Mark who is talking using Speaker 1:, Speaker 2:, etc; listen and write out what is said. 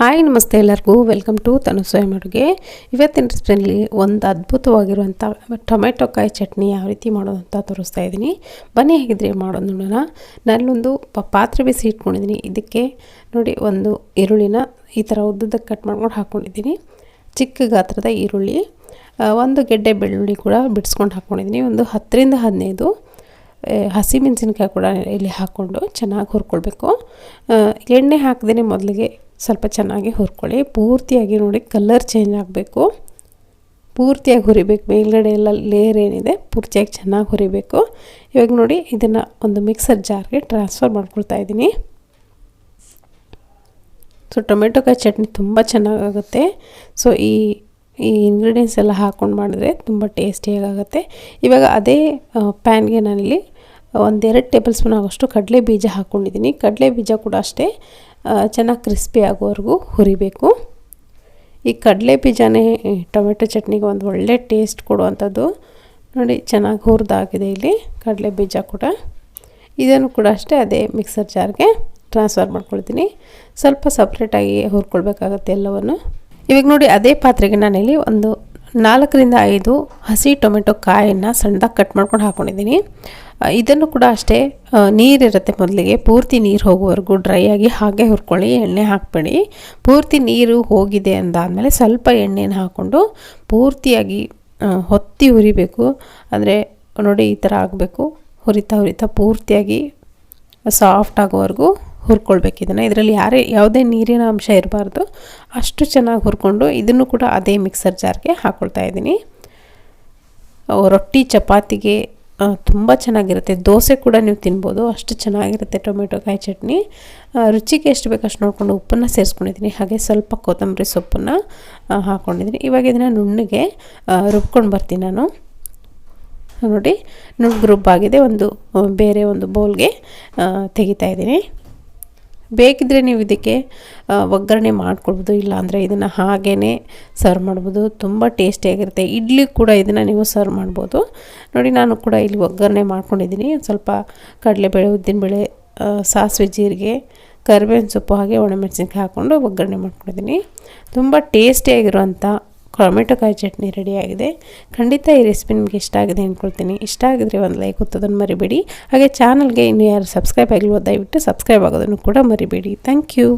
Speaker 1: Hi ನಮಸ್ತೆ ಎಲ್ಲರಿಗೂ welcome to ತನು ಸ್ವಯಂ ಅಡುಗೆ. ಇವತ್ತಿನ ರೆಸಿಪಿಯಲ್ಲಿ ಒಂದು ಅದ್ಭುತವಾಗಿರುವಂಥ ಟೊಮೆಟೊ ಕಾಯಿ ಚಟ್ನಿ ಯಾವ ರೀತಿ ಮಾಡೋದು ಅಂತ ತೋರಿಸ್ತಾ ಇದ್ದೀನಿ. ಬನ್ನಿ ಹೇಗಿದ್ರೆ ಮಾಡೋದು ನೋಡೋಣ. ನಾನೊಂದು ಪಾತ್ರೆ ಬಿಸಿ ಇಟ್ಕೊಂಡಿದ್ದೀನಿ. ಇದಕ್ಕೆ ನೋಡಿ ಒಂದು ಈರುಳ್ಳಿನ ಈ ಥರ ಉದ್ದಕ್ಕೆ ಕಟ್ ಮಾಡ್ಕೊಂಡು ಹಾಕ್ಕೊಂಡಿದ್ದೀನಿ. ಚಿಕ್ಕ ಗಾತ್ರದ ಈರುಳ್ಳಿ, ಒಂದು ಗೆಡ್ಡೆ ಬೆಳ್ಳುಳ್ಳಿ ಕೂಡ ಬಿಡಿಸ್ಕೊಂಡು ಹಾಕ್ಕೊಂಡಿದ್ದೀನಿ. ಒಂದು 10ರಿಂದ 15 ಹಸಿಮೆಣಸಿನ್ಕಾಯಿ ಕೂಡ ಇಲ್ಲಿ ಹಾಕ್ಕೊಂಡು ಚೆನ್ನಾಗಿ ಹುರ್ಕೊಳ್ಬೇಕು. ಎಣ್ಣೆ ಹಾಕ್ದೇ ಮೊದಲಿಗೆ ಸ್ವಲ್ಪ ಚೆನ್ನಾಗಿ ಹುರ್ಕೊಳ್ಳಿ. ಪೂರ್ತಿಯಾಗಿ ನೋಡಿ ಕಲರ್ ಚೇಂಜ್ ಆಗಬೇಕು. ಪೂರ್ತಿಯಾಗಿ ಹುರಿಬೇಕು. ಮೇಲ್ಗಡೆ ಎಲ್ಲ ಲೇಯರ್ ಏನಿದೆ ಪೂರ್ತಿಯಾಗಿ ಚೆನ್ನಾಗಿ ಹುರಿಬೇಕು. ಇವಾಗ ನೋಡಿ ಇದನ್ನು ಒಂದು ಮಿಕ್ಸರ್ ಜಾರ್ಗೆ ಟ್ರಾನ್ಸ್ಫರ್ ಮಾಡ್ಕೊಳ್ತಾ ಇದ್ದೀನಿ. ಸೊ ಟೊಮೆಟೊ ಕಾಯಿ ಚಟ್ನಿ ತುಂಬ ಚೆನ್ನಾಗಾಗುತ್ತೆ. ಸೊ ಈ ಇಂಗ್ರೀಡಿಯೆಂಟ್ಸ್ ಎಲ್ಲ ಹಾಕ್ಕೊಂಡು ಮಾಡಿದ್ರೆ ತುಂಬ ಟೇಸ್ಟಿಯಾಗುತ್ತೆ. ಇವಾಗ ಅದೇ ಪ್ಯಾನ್ಗೆ ನಾನಿಲ್ಲಿ 1-2 ಟೇಬಲ್ ಸ್ಪೂನ್ ಆಗೋಷ್ಟು ಕಡಲೆ ಬೀಜ ಹಾಕ್ಕೊಂಡಿದ್ದೀನಿ. ಕಡಲೆ ಬೀಜ ಕೂಡ ಅಷ್ಟೇ ಚೆನ್ನಾಗಿ ಕ್ರಿಸ್ಪಿ ಆಗೋವರೆಗೂ ಹುರಿಬೇಕು. ಈ ಕಡಲೆ ಬೀಜನೇ ಟೊಮೆಟೊ ಚಟ್ನಿಗೆ ಒಂದು ಒಳ್ಳೆ ಟೇಸ್ಟ್ ಕೊಡುವಂಥದ್ದು. ನೋಡಿ ಚೆನ್ನಾಗಿ ಹುರಿದಾಗಿದೆ ಇಲ್ಲಿ ಕಡಲೆ ಬೀಜ ಕೂಡ. ಇದನ್ನು ಕೂಡ ಅಷ್ಟೇ ಅದೇ ಮಿಕ್ಸರ್ ಜಾರ್ಗೆ ಟ್ರಾನ್ಸ್ಫರ್ ಮಾಡ್ಕೊಳ್ತೀನಿ. ಸ್ವಲ್ಪ ಸಪ್ರೇಟಾಗಿ ಹುರ್ಕೊಳ್ಬೇಕಾಗತ್ತೆ ಎಲ್ಲವನ್ನು. ಇವಾಗ ನೋಡಿ ಅದೇ ಪಾತ್ರೆಗೆ ನಾನಿಲ್ಲಿ ಒಂದು 4ರಿಂದ 5 ಹಸಿ ಟೊಮೆಟೊ ಕಾಯನ್ನು ಸಣ್ಣದಾಗಿ ಕಟ್ ಮಾಡ್ಕೊಂಡು ಹಾಕ್ಕೊಂಡಿದ್ದೀನಿ. ಇದನ್ನು ಕೂಡ ಅಷ್ಟೇ ನೀರಿರುತ್ತೆ ಮೊದಲಿಗೆ ಪೂರ್ತಿ ನೀರು ಹೋಗುವವರೆಗೂ ಡ್ರೈ ಆಗಿ ಹಾಗೆ ಹುರ್ಕೊಳ್ಳಿ. ಎಣ್ಣೆ ಹಾಕಬೇಡಿ. ಪೂರ್ತಿ ನೀರು ಹೋಗಿದೆ ಅಂದಾದಮೇಲೆ ಸ್ವಲ್ಪ ಎಣ್ಣೆನ ಹಾಕ್ಕೊಂಡು ಪೂರ್ತಿಯಾಗಿ ಹೊತ್ತಿ ಹುರಿಬೇಕು. ಅಂದರೆ ನೋಡಿ ಈ ಥರ ಆಗಬೇಕು. ಹುರಿತಾ ಪೂರ್ತಿಯಾಗಿ ಸಾಫ್ಟ್ ಆಗೋವರೆಗೂ ಹುರ್ಕೊಳ್ಬೇಕು. ಇದರಲ್ಲಿ ಯಾವುದೇ ನೀರಿನ ಅಂಶ ಇರಬಾರ್ದು. ಅಷ್ಟು ಚೆನ್ನಾಗಿ ಹುರ್ಕೊಂಡು ಇದನ್ನು ಕೂಡ ಅದೇ ಮಿಕ್ಸರ್ ಜಾರ್ಗೆ ಹಾಕ್ಕೊಳ್ತಾ ಇದ್ದೀನಿ. ರೊಟ್ಟಿ ಚಪಾತಿಗೆ ತುಂಬ ಚೆನ್ನಾಗಿರುತ್ತೆ. ದೋಸೆ ಕೂಡ ನೀವು ತಿನ್ಬೋದು, ಅಷ್ಟು ಚೆನ್ನಾಗಿರುತ್ತೆ ಟೊಮೆಟೊ ಕಾಯಿ ಚಟ್ನಿ. ರುಚಿಗೆ ಎಷ್ಟು ಬೇಕು ಅಷ್ಟು ನೋಡಿಕೊಂಡು ಉಪ್ಪನ್ನು ಸೇರಿಸ್ಕೊಂಡಿದ್ದೀನಿ. ಹಾಗೆ ಸ್ವಲ್ಪ ಕೊತ್ತಂಬರಿ ಸೊಪ್ಪನ್ನು ಹಾಕ್ಕೊಂಡಿದ್ದೀನಿ. ಇವಾಗ ಇದನ್ನು ನುಣ್ಣಗೆ ರುಬ್ಕೊಂಡು ಬರ್ತೀನಿ ನಾನು. ನೋಡಿ ನುಣ್ಣಗೆ ರುಬ್ಬಾಗಿದೆ. ಬೇರೆ ಒಂದು ಬೌಲ್ಗೆ ತೆಗಿತಾ ಇದ್ದೀನಿ. ಬೇಕಿದ್ದರೆ ನೀವು ಇದಕ್ಕೆ ಒಗ್ಗರಣೆ ಮಾಡ್ಕೊಳ್ಬೋದು, ಇಲ್ಲಾಂದರೆ ಇದನ್ನು ಹಾಗೇ ಸರ್ವ್ ಮಾಡ್ಬೋದು. ತುಂಬ ಟೇಸ್ಟಿಯಾಗಿರುತ್ತೆ. ಇಡ್ಲಿ ಕೂಡ ಇದನ್ನು ನೀವು ಸರ್ವ್ ಮಾಡ್ಬೋದು. ನೋಡಿ ನಾನು ಕೂಡ ಇಲ್ಲಿ ಒಗ್ಗರಣೆ ಮಾಡ್ಕೊಂಡಿದ್ದೀನಿ. ಸ್ವಲ್ಪ ಕಡಲೆಬೇಳೆ, ಉದ್ದಿನಬೇಳೆ, ಸಾಸಿವೆ, ಜೀರಿಗೆ, ಕರಿಬೇವಿನ ಸೊಪ್ಪು ಹಾಗೆ ಒಣಮೆಣಸಿನ್ಕಾಯಿ ಹಾಕ್ಕೊಂಡು ಒಗ್ಗರಣೆ ಮಾಡ್ಕೊಂಡಿದ್ದೀನಿ. ತುಂಬ ಟೇಸ್ಟಿಯಾಗಿರುವಂಥ ಟೊಮೆಟೊ ಕಾಯಿ ಚಟ್ನಿ ರೆಡಿಯಾಗಿದೆ. ಖಂಡಿತ ಈ ರೆಸಿಪಿ ನಿಮಗೆ ಇಷ್ಟ ಆಗಿದೆ ಅಂದ್ಕೊಳ್ತೀನಿ. ಇಷ್ಟ ಆಗಿದ್ರೆ ಒಂದು ಲೈಕ್ ಒತ್ತೋದನ್ನು ಮರಿಬೇಡಿ. ಹಾಗೆ ಚಾನಲ್ಗೆ ಇನ್ನೂ ಯಾರು ಸಬ್ಸ್ಕ್ರೈಬ್ ಆಗಿಲ್ವೋ ದಯವಿಟ್ಟು ಸಬ್ಸ್ಕ್ರೈಬ್ ಆಗೋದನ್ನು ಕೂಡ ಮರಿಬೇಡಿ. Thank you.